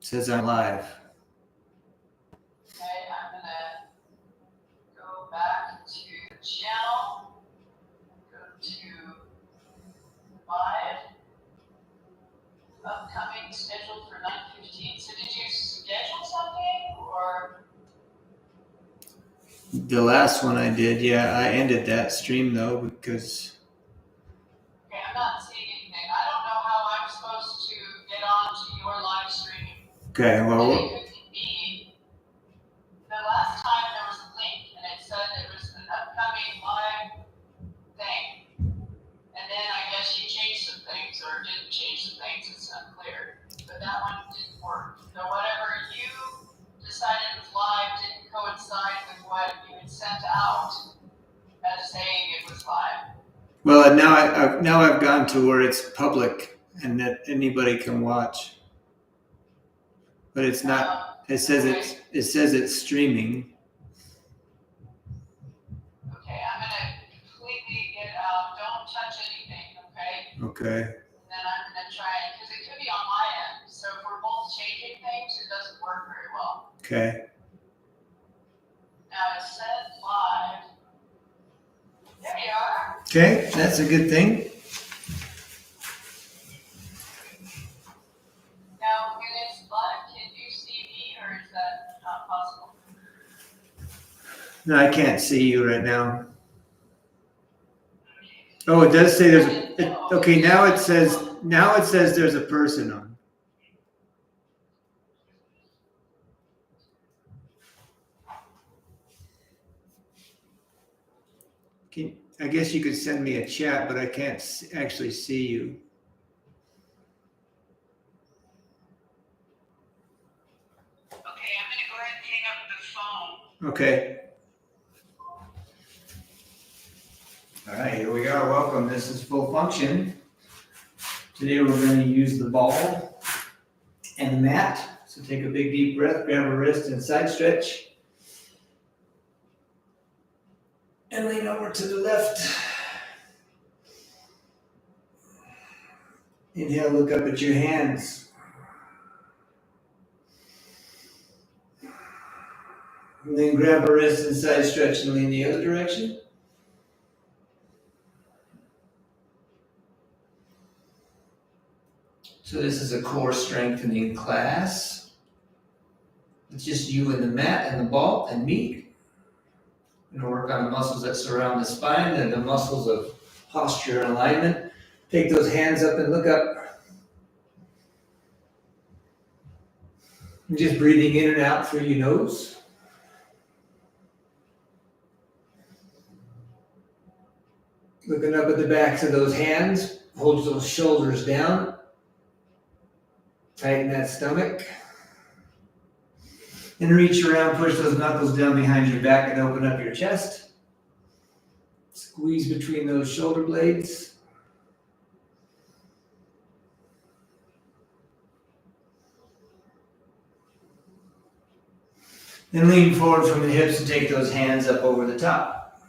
says I'm live. Okay, I'm gonna go back to the channel, go to live, upcoming scheduled for 9:15. So did you schedule something or? The last one I did, yeah, I ended that stream though because. Okay, I'm not seeing anything. I don't know how I'm supposed to get on to your live stream. Okay, well. Maybe it could be me. The last time there was a link and it said it was an upcoming live thing. And then I guess you changed some things or didn't change some things, it's unclear. But that one didn't work. So whatever you decided was live didn't coincide with what you had sent out as saying it was live. Well, now I've gone to where it's public and that anybody can watch. But it's not. It says okay. it says it's streaming. Okay, I'm gonna completely get out. Don't touch anything, okay? Okay. And then I'm gonna try it because it could be on my end. So if we're both changing things, it doesn't work very well. Okay. Now it says live. There you are. Okay, that's a good thing. Now when it's live, can you see me or is that not possible? No, I can't see you right now. Oh, it does say there's. Okay, now it says there's a person on. I guess you could send me a chat, but I can't actually see you. Okay, I'm gonna go ahead and hang up the phone. Okay. All right, here we are. Welcome. This is Full Function. Today we're going to use the ball and the mat. So take a big deep breath, grab a wrist and side stretch. And lean over to the left. Inhale, look up at your hands. And then grab a wrist and side stretch and lean the other direction. So this is a core strengthening class. It's just you and the mat and the ball and me. We're going to work on the muscles that surround the spine and the muscles of posture and alignment. Take those hands up and look up. And just breathing in and out through your nose. Looking up at the backs of those hands. Hold those shoulders down. Tighten that stomach. And reach around, push those knuckles down behind your back and open up your chest. Squeeze between those shoulder blades. And lean forward from the hips and take those hands up over the top.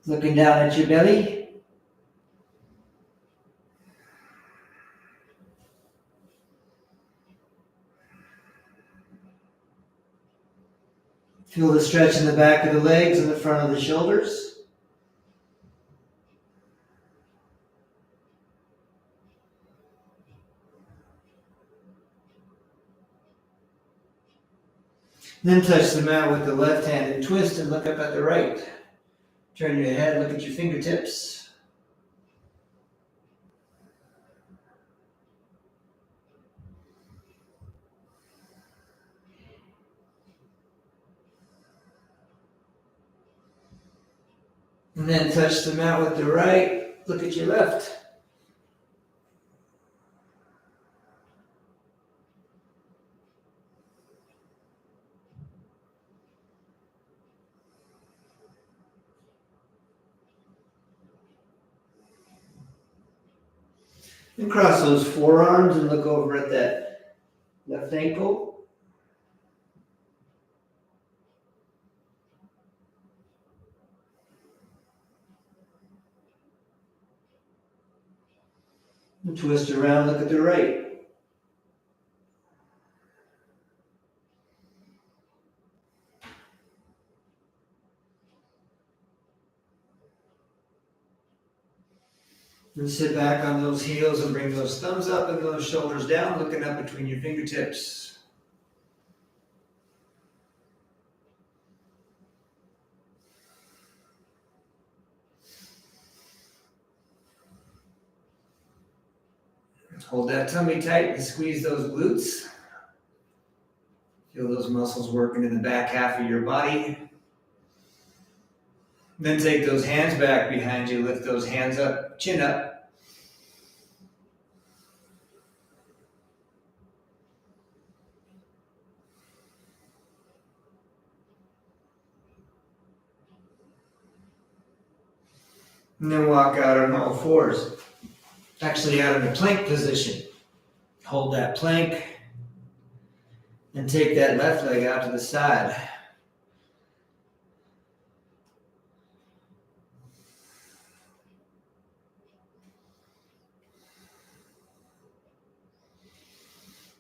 Looking down at your belly. Feel the stretch in the back of the legs and the front of the shoulders. Then touch the mat with the left hand and twist and look up at the right. Turn your head, look at your fingertips. And then touch the mat with the right, look at your left. And cross those forearms and look over at that left ankle. Twist around, look at the right. And sit back on those heels and bring those thumbs up and those shoulders down, looking up between your fingertips. Hold that tummy tight and squeeze those glutes. Feel those muscles working in the back half of your body. Then take those hands back behind you, lift those hands up, chin up. And then walk out on all fours. Actually out in the plank position. Hold that plank and take that left leg out to the side.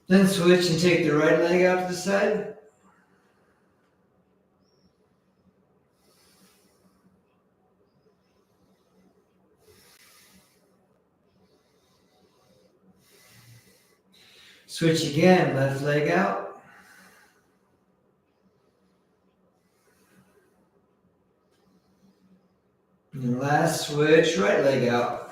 Then switch and take the right leg out to the side. Switch again, left leg out. And last switch, right leg out.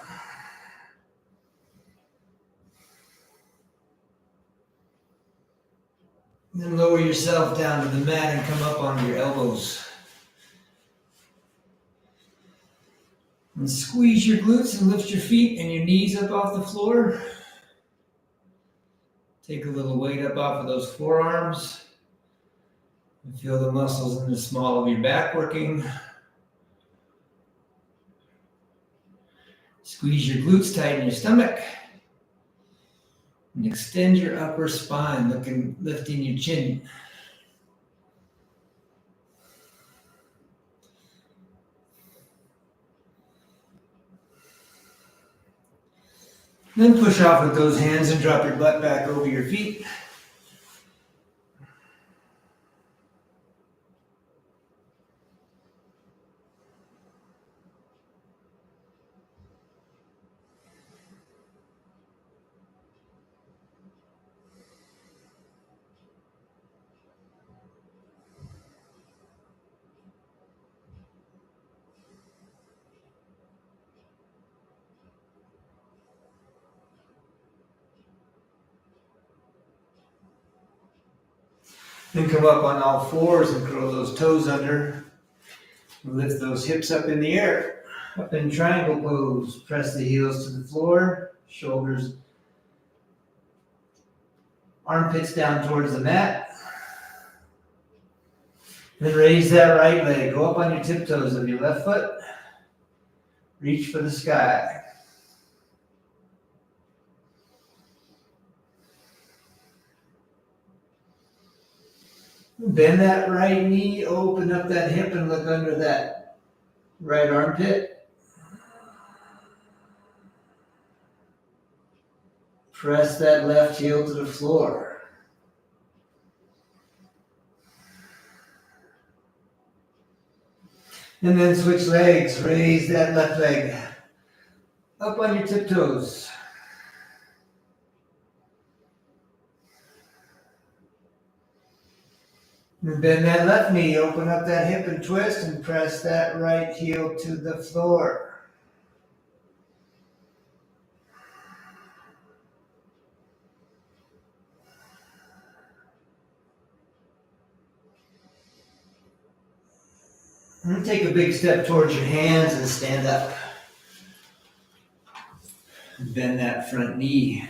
Then lower yourself down to the mat and come up onto your elbows. And squeeze your glutes and lift your feet and your knees up off the floor. Take a little weight up off of those forearms. And feel the muscles in the small of your back working. Squeeze your glutes, tighten your stomach. And extend your upper spine, lifting your chin. Then push off with those hands and drop your butt back over your feet. Then come up on all fours and curl those toes under. Lift those hips up in the air. Up in triangle pose. Press the heels to the floor. Shoulders, armpits down towards the mat. Then raise that right leg. Go up on your tiptoes of your left foot. Reach for the sky. Bend that right knee, open up that hip and look under that right armpit. Press that left heel to the floor. And then switch legs, raise that left leg up on your tiptoes. And bend that left knee, open up that hip and twist and press that right heel to the floor. And take a big step towards your hands and stand up. And bend that front knee.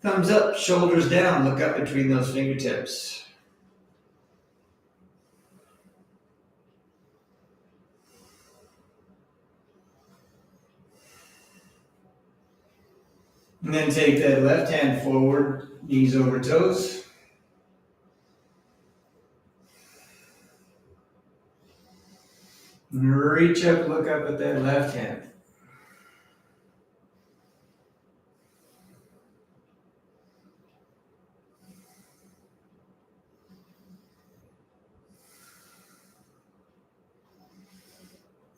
Thumbs up, shoulders down, look up between those fingertips. And then take that left hand forward, knees over toes. And reach up, look up at that left hand.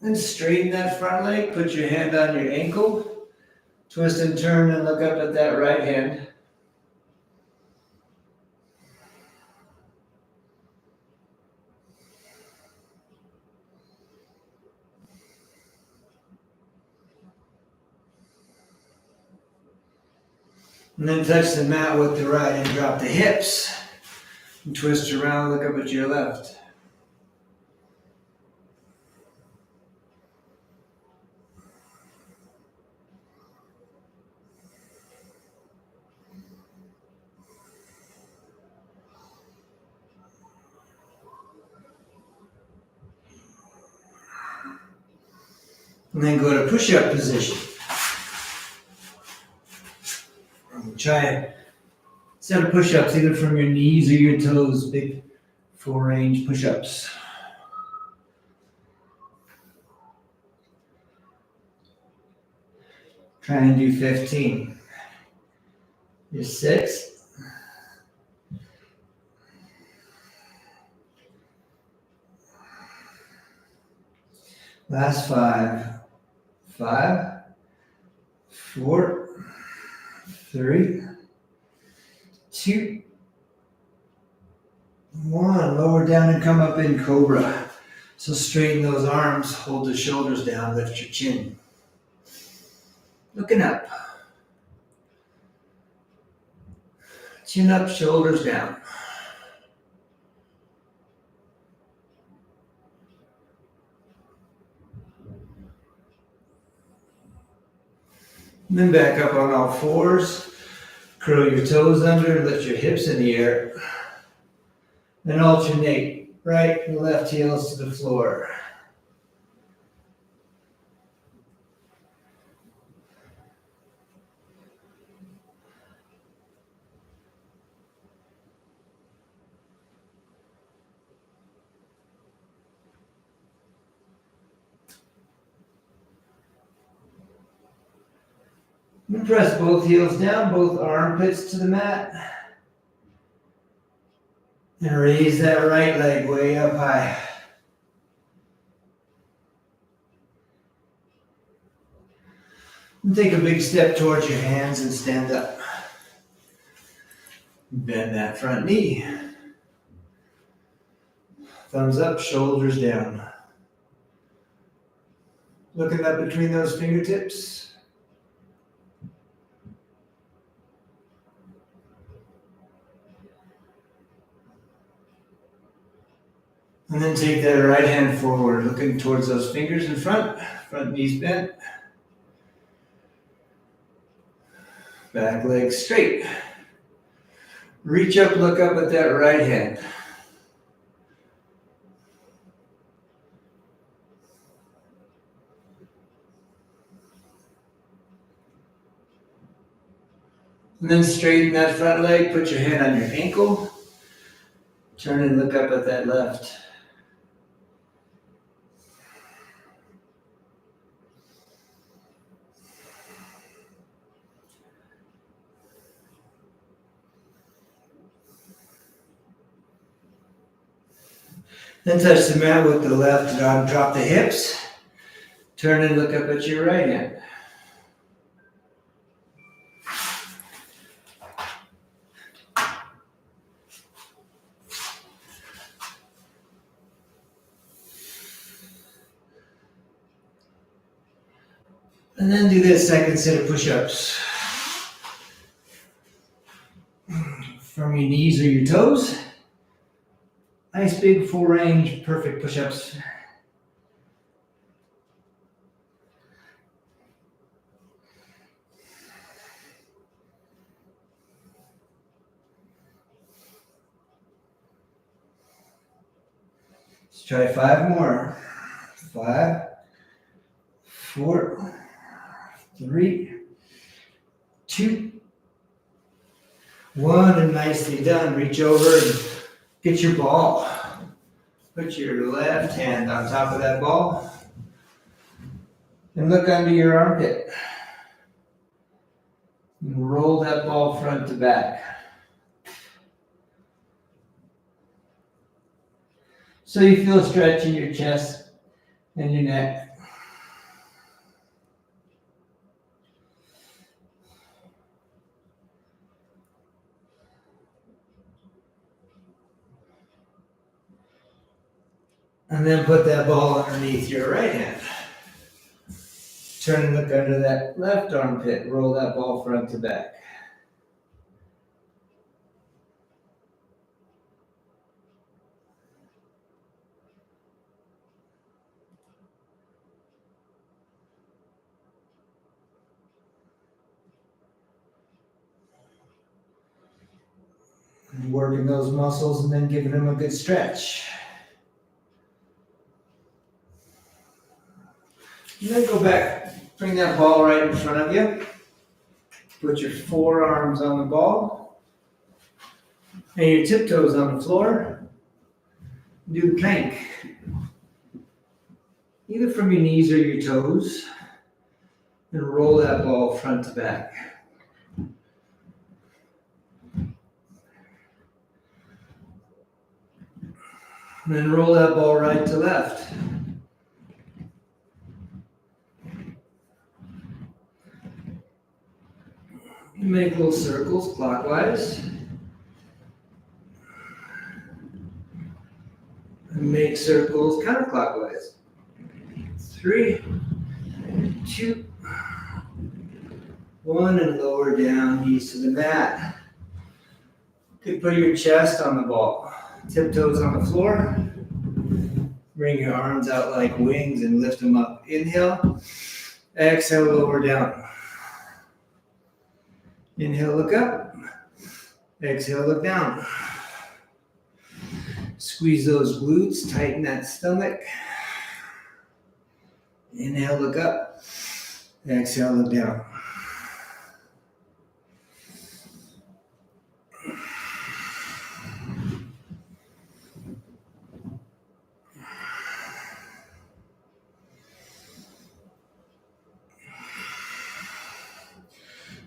And straighten that front leg, put your hand on your ankle, twist and turn and look up at that right hand. And then touch the mat with the right and drop the hips. And twist around, look up at your left. And then go to push-up position. Try set of push-ups either from your knees or your toes, big full range push-ups. Try and do 15. Your 6. Last 5. 5, 4, 3, 2, 1. Lower down and come up in cobra. So straighten those arms, hold the shoulders down, lift your chin. Looking up. Chin up, shoulders down. And then back up on all fours. Curl your toes under, lift your hips in the air. Then alternate right and left heels to the floor. And press both heels down, both armpits to the mat. And raise that right leg way up high. And take a big step towards your hands and stand up. Bend that front knee. Thumbs up, shoulders down. Looking up between those fingertips. And then take that right hand forward, looking towards those fingers in front knees bent. Back leg straight. Reach up, look up at that right hand. And then straighten that front leg, put your hand on your ankle. Turn and look up at that left. Then touch the mat with the left arm, drop the hips. Turn and look up at your right hand. And then do that second set of push-ups. From your knees or your toes. Nice big full range, perfect push-ups. Let's try 5 more. 5, 4, 3, 2, 1, and nicely done. Reach over and get your ball. Put your left hand on top of that ball and look under your armpit. And roll that ball front to back. So you feel a stretch in your chest and your neck. And then put that ball underneath your right hand. Turn and look under that left armpit. Roll that ball front to back. And working those muscles and then giving them a good stretch. And then go back. Bring that ball right in front of you. Put your forearms on the ball. And your tiptoes on the floor. Do the plank. Either from your knees or your toes. And roll that ball front to back. And then roll that ball right to left. Make little circles clockwise. And make circles counterclockwise. 3, 2, 1, and lower down, knees to the mat. You could put your chest on the ball. Tiptoes on the floor. Bring your arms out like wings and lift them up. Inhale. Exhale, lower down. Inhale, look up. Exhale, look down. Squeeze those glutes, tighten that stomach. Inhale, look up. Exhale, look down.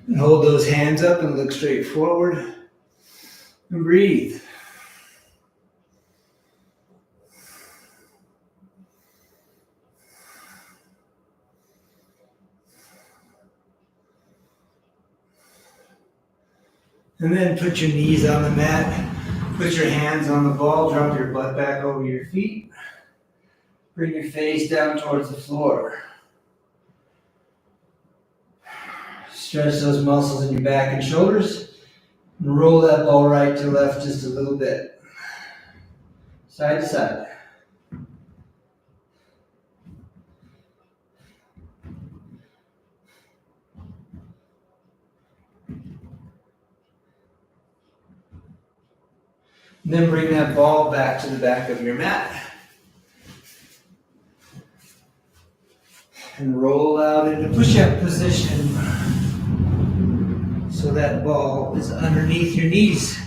And hold those hands up and look straight forward. And breathe. And then put your knees on the mat. Put your hands on the ball. Drop your butt back over your feet. Bring your face down towards the floor. Stretch those muscles in your back and shoulders. And roll that ball right to left just a little bit. Side to side. And then bring that ball back to the back of your mat. And roll out into push-up position. So that ball is underneath your knees.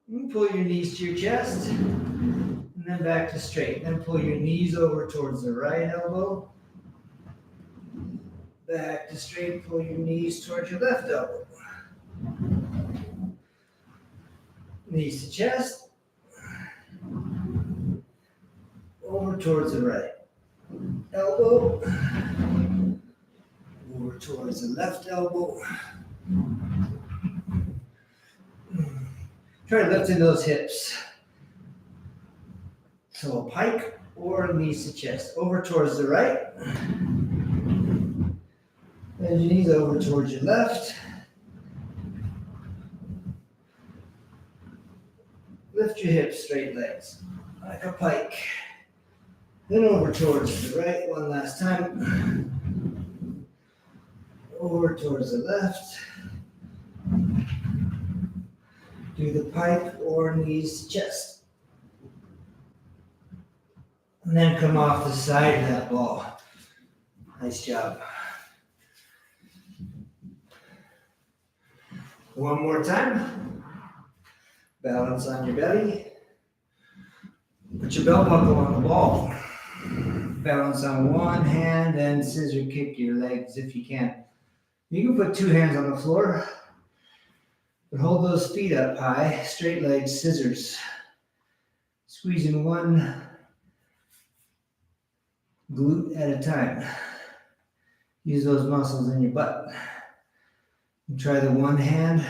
You pull your knees to your chest. And then back to straight. Then pull your knees over towards the right elbow. Back to straight. Pull your knees towards your left elbow. Knees to chest. Over towards the right elbow. Over towards the left elbow. Try lifting those hips. So a pike or knees to chest. Over towards the right. Bend your knees over towards your left. Lift your hips, straight legs, like a pike. Then over towards the right, one last time. Over towards the left. Do the pike or knees to chest. And then come off the side of that ball. Nice job. One more time. Balance on your belly. Put your belt buckle on the ball. Balance on one hand and scissor kick your legs if you can. You can put two hands on the floor, but hold those feet up high, straight legs, scissors. Squeezing one glute at a time. Use those muscles in your butt. And try the one hand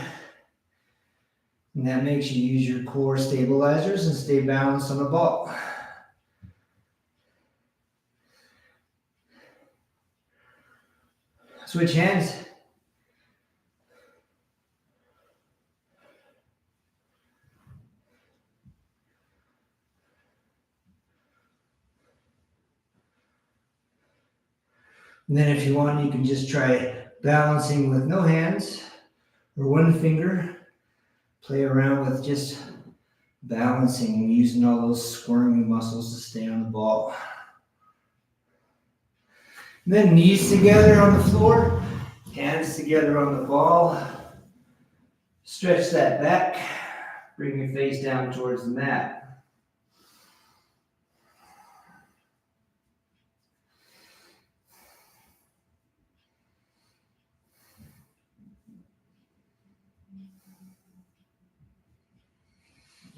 And that makes you use your core stabilizers and stay balanced on the ball. Switch hands. And then if you want, you can just try balancing with no hands or one finger. Play around with just balancing and using all those squirming muscles to stay on the ball. And then knees together on the floor, hands together on the ball. Stretch that back. Bring your face down towards the mat.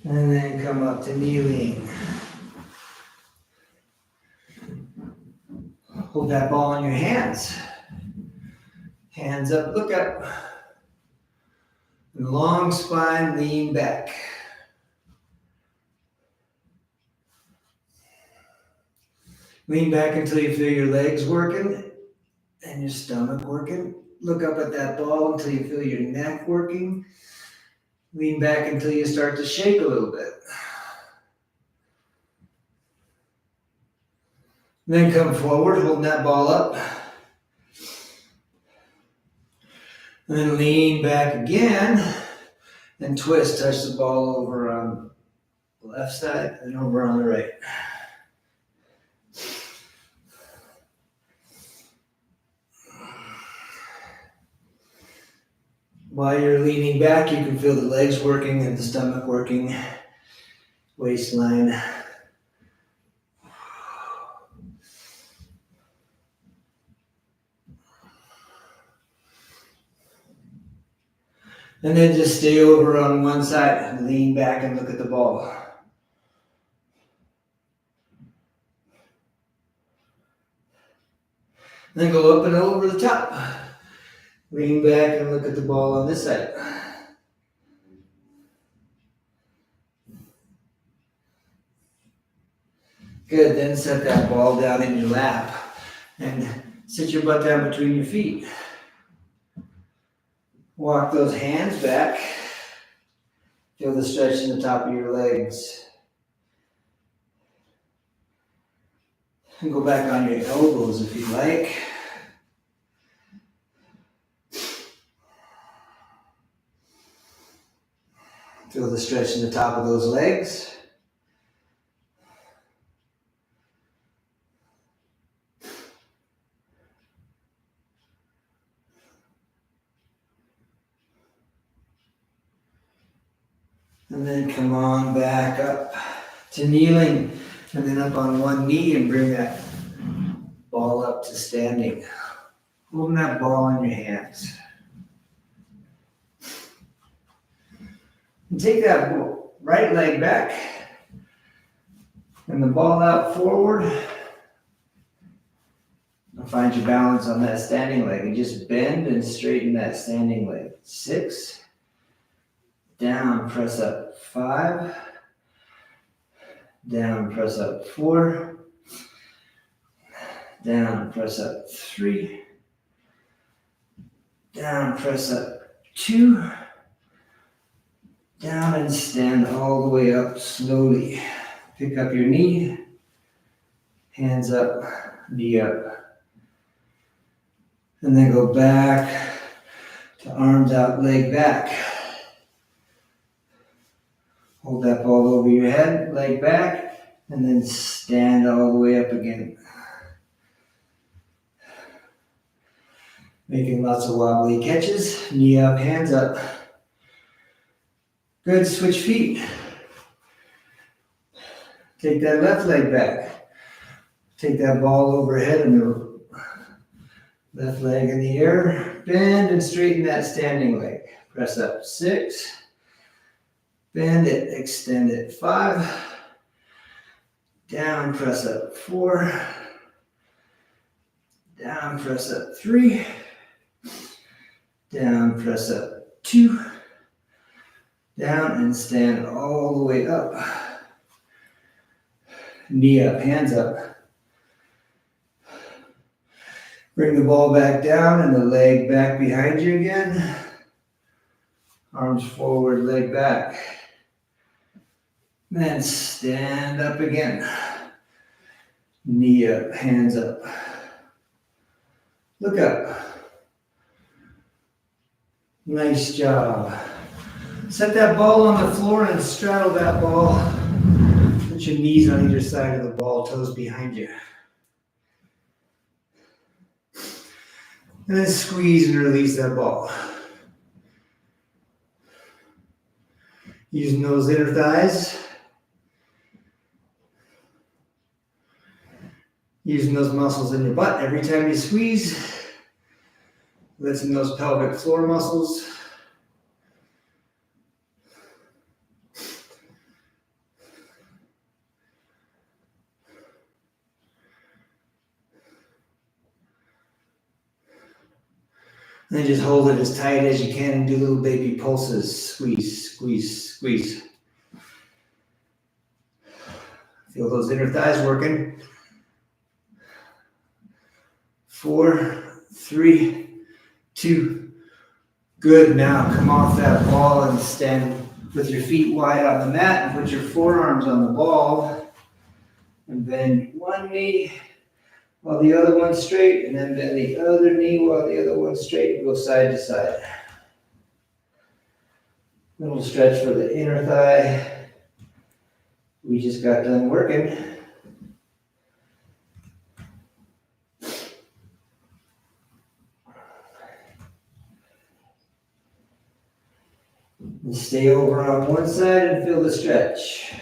And then come up to kneeling. Hold that ball in your hands. Hands up, look up. Long spine, lean back. Lean back until you feel your legs working and your stomach working. Look up at that ball until you feel your neck working. Lean back until you start to shake a little bit. Then come forward, holding that ball up. And then lean back again and twist. Touch the ball over on the left side and over on the right. While you're leaning back, you can feel the legs working and the stomach working, waistline. And then just stay over on one side and lean back and look at the ball. Then go up and over the top. Lean back and look at the ball on this side. Good, then set that ball down in your lap and sit your butt down between your feet. Walk those hands back. Feel the stretch in the top of your legs. And go back on your elbows if you like. Feel the stretch in the top of those legs. And then come on back up to kneeling, and then up on one knee and bring that ball up to standing. Holding that ball in your hands. And take that right leg back and the ball out forward. And find your balance on that standing leg and just bend and straighten that standing leg. 6. Down, press up 5. Down, press up 4. Down, press up 3. Down, press up 2. Down and stand all the way up slowly. Pick up your knee. Hands up, knee up. And then go back to arms out, leg back. Hold that ball over your head, leg back, and then stand all the way up again. Making lots of wobbly catches, knee up, hands up. Good, switch feet. Take that left leg back. Take that ball overhead and the left leg in the air. Bend and straighten that standing leg. Press up 6. Bend it, extend it 5. Down, press up 4. Down, press up 3. Down, press up 2. Down and stand all the way up. Knee up, hands up. Bring the ball back down and the leg back behind you again. Arms forward, leg back. Then stand up again. Knee up, hands up. Look up. Nice job. Set that ball on the floor and straddle that ball. Put your knees on either side of the ball, toes behind you. And then squeeze and release that ball. Using those inner thighs. Using those muscles in your butt every time you squeeze. Lifting those pelvic floor muscles. And then just hold it as tight as you can and do little baby pulses. Squeeze, squeeze, squeeze. Feel those inner thighs working. 4, 3, 2. Good. Now come off that ball and stand with your feet wide on the mat and put your forearms on the ball. And bend one knee while the other one's straight, and then bend the other knee while the other one's straight, and go side to side. Little stretch for the inner thigh. We just got done working. And stay over on one side and feel the stretch.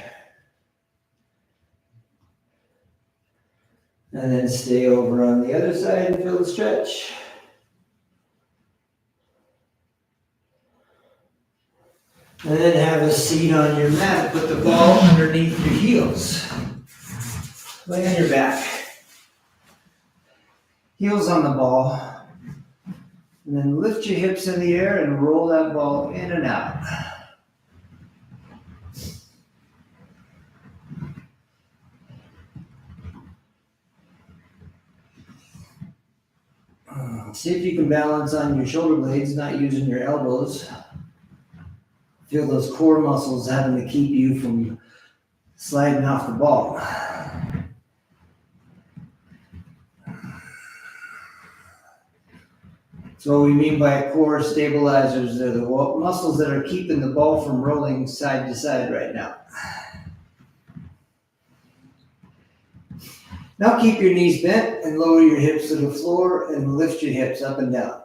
And then stay over on the other side and feel the stretch. And then have a seat on your mat. Put the ball underneath your heels. Lay on your back. Heels on the ball. And then lift your hips in the air and roll that ball in and out. See if you can balance on your shoulder blades, not using your elbows. Feel those core muscles having to keep you from sliding off the ball. So what we mean by core stabilizers, they're the muscles that are keeping the ball from rolling side to side right now. Now keep your knees bent and lower your hips to the floor and lift your hips up and down.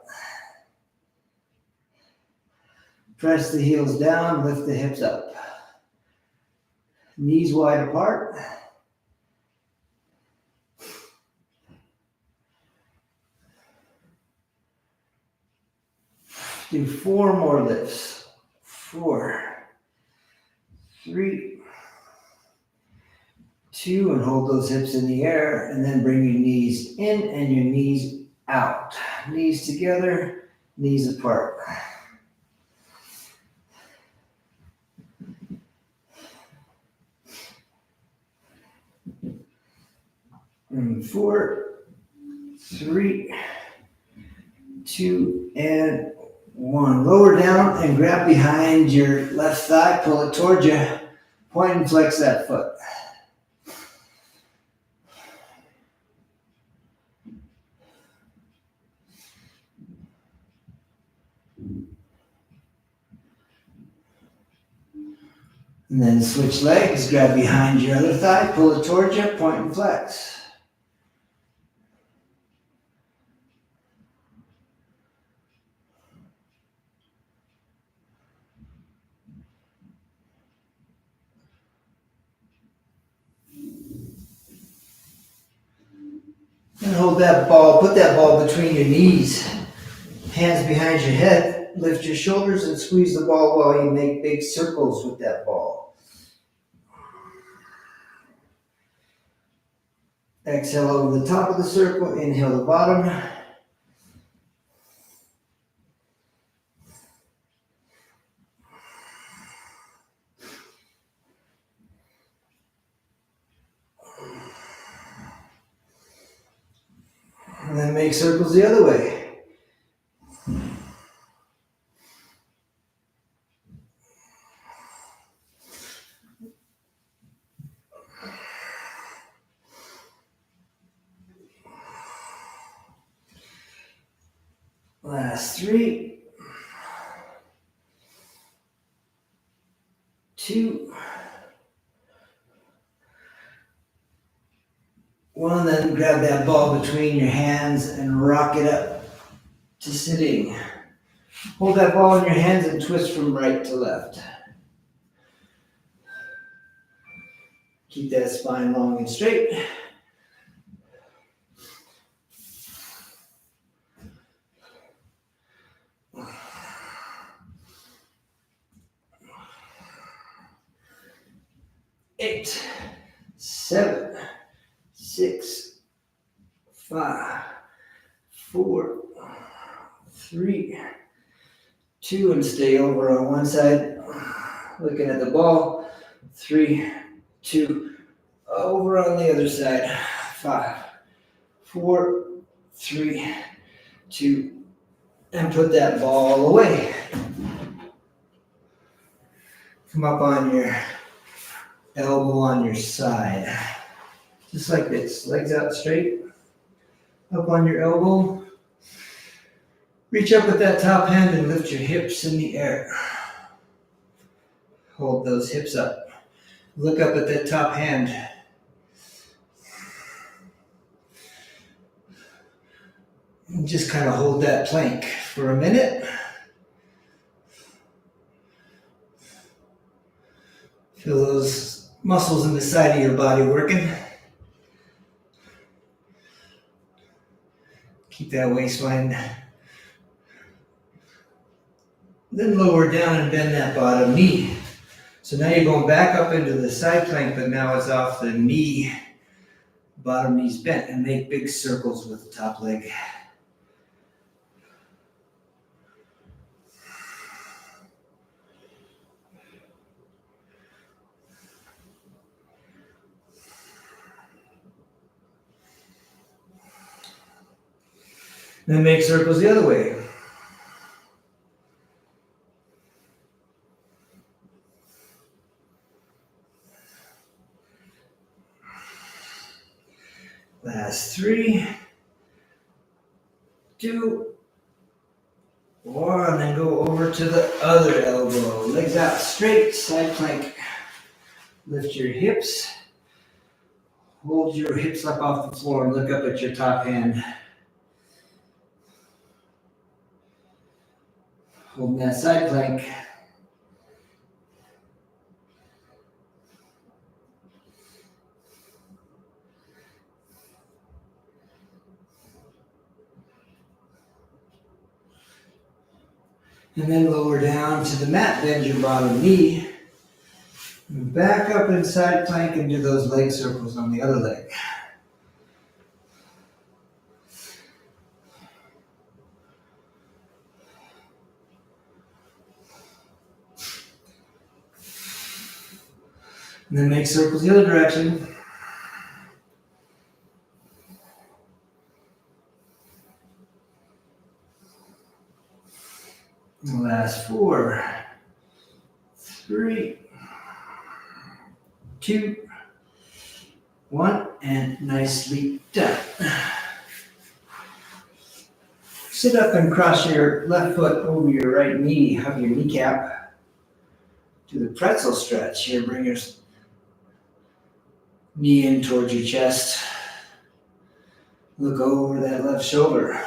Press the heels down, lift the hips up. Knees wide apart. Do 4 more lifts. 4, 3, 2, and hold those hips in the air, and then bring your knees in and your knees out. Knees together, knees apart. And 4, 3, 2, and 1. Lower down and grab behind your left thigh, pull it towards you, point and flex that foot. And then switch legs, grab behind your other thigh, pull it towards you, point and flex. And hold that ball, put that ball between your knees, hands behind your head, lift your shoulders and squeeze the ball while you make big circles with that ball. Exhale over the top of the circle, inhale the bottom. And then make circles the other way. Last 3, 2, 1. Then grab that ball between your hands and rock it up to sitting. Hold that ball in your hands and twist from right to left. Keep that spine long and straight. Eight, 7, 6, 5, 4, 3, 2, and stay over on one side, looking at the ball. 3, 2, over on the other side. 5, 4, 3, 2, and put that ball away. Come up on your elbow on your side. Just like this, legs out straight, up on your elbow. Reach up with that top hand and lift your hips in the air. Hold those hips up. Look up at that top hand. And just kind of hold that plank for a minute. Feel those muscles in the side of your body working. Keep that waistline. Then lower down and bend that bottom knee. So now you're going back up into the side plank, but now it's off the knee. Bottom knee's bent, and make big circles with the top leg. Then make circles the other way. Last 3, 2, 1, and go over to the other elbow. Legs out straight, side plank. Lift your hips. Hold your hips up off the floor and look up at your top hand. Holding that side plank. And then lower down to the mat, bend your bottom knee. Back up in side plank and do those leg circles on the other leg. And then make circles the other direction. Last 4, 3, 2, 1, and nicely done. Sit up and cross your left foot over your right knee, hug your kneecap. Do the pretzel stretch here. Bring your knee in towards your chest. Look over that left shoulder.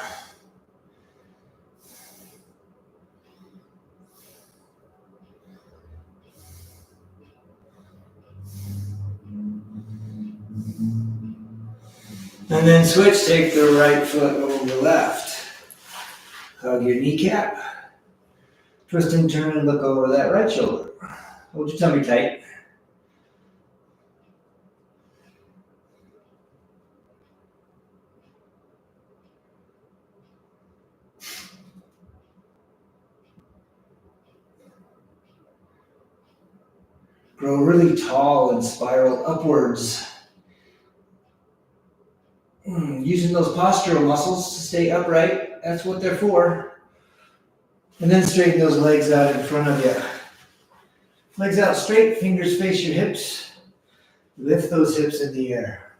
And then switch, take the right foot over the left. Hug your kneecap. Twist and turn and look over that right shoulder. Hold your tummy tight. Grow really tall and spiral upwards. using those postural muscles to stay upright. That's what they're for. And then straighten those legs out in front of you. Legs out straight, fingers face your hips. Lift those hips in the air.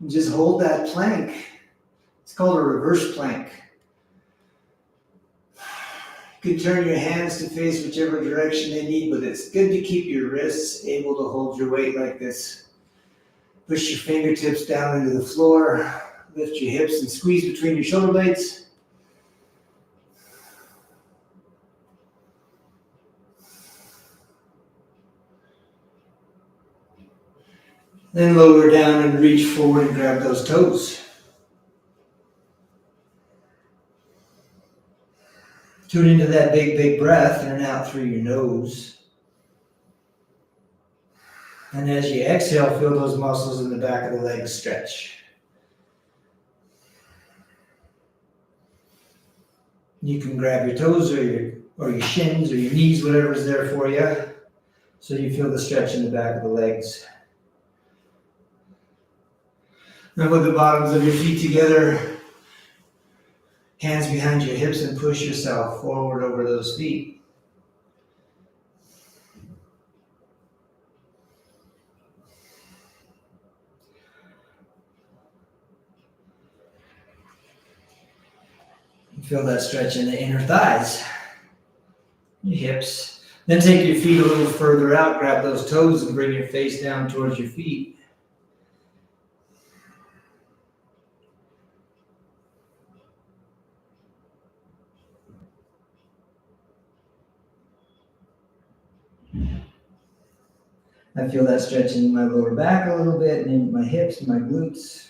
And just hold that plank. It's called a reverse plank. You can turn your hands to face whichever direction they need, but it's good to keep your wrists able to hold your weight like this. Push your fingertips down into the floor. Lift your hips and squeeze between your shoulder blades. Then lower down and reach forward and grab those toes. Tune into that big, big breath in and out through your nose. And as you exhale, feel those muscles in the back of the legs stretch. You can grab your toes or your shins or your knees, whatever's there for you, so you feel the stretch in the back of the legs. Now put the bottoms of your feet together, hands behind your hips, and push yourself forward over those feet. Feel that stretch in the inner thighs, your hips. Then take your feet a little further out, grab those toes and bring your face down towards your feet. I feel that stretch in my lower back a little bit, and in my hips and my glutes.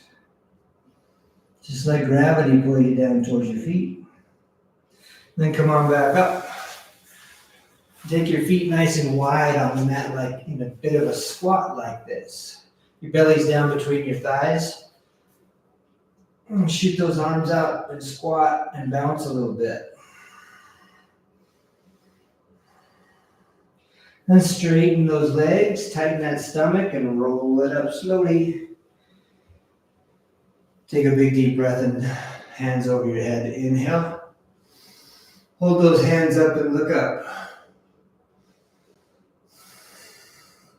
Just let gravity pull you down towards your feet. Then come on back up. Take your feet nice and wide on the mat, like in a bit of a squat like this. Your belly's down between your thighs. And shoot those arms out and squat and bounce a little bit. Then straighten those legs, tighten that stomach, and roll it up slowly. Take a big deep breath and hands over your head. Inhale. Hold those hands up and look up.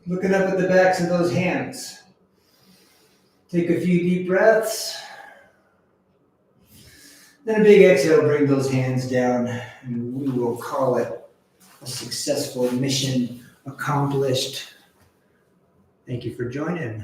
Looking up at the backs of those hands. Take a few deep breaths. Then a big exhale, bring those hands down, and we will call it a successful mission accomplished. Thank you for joining.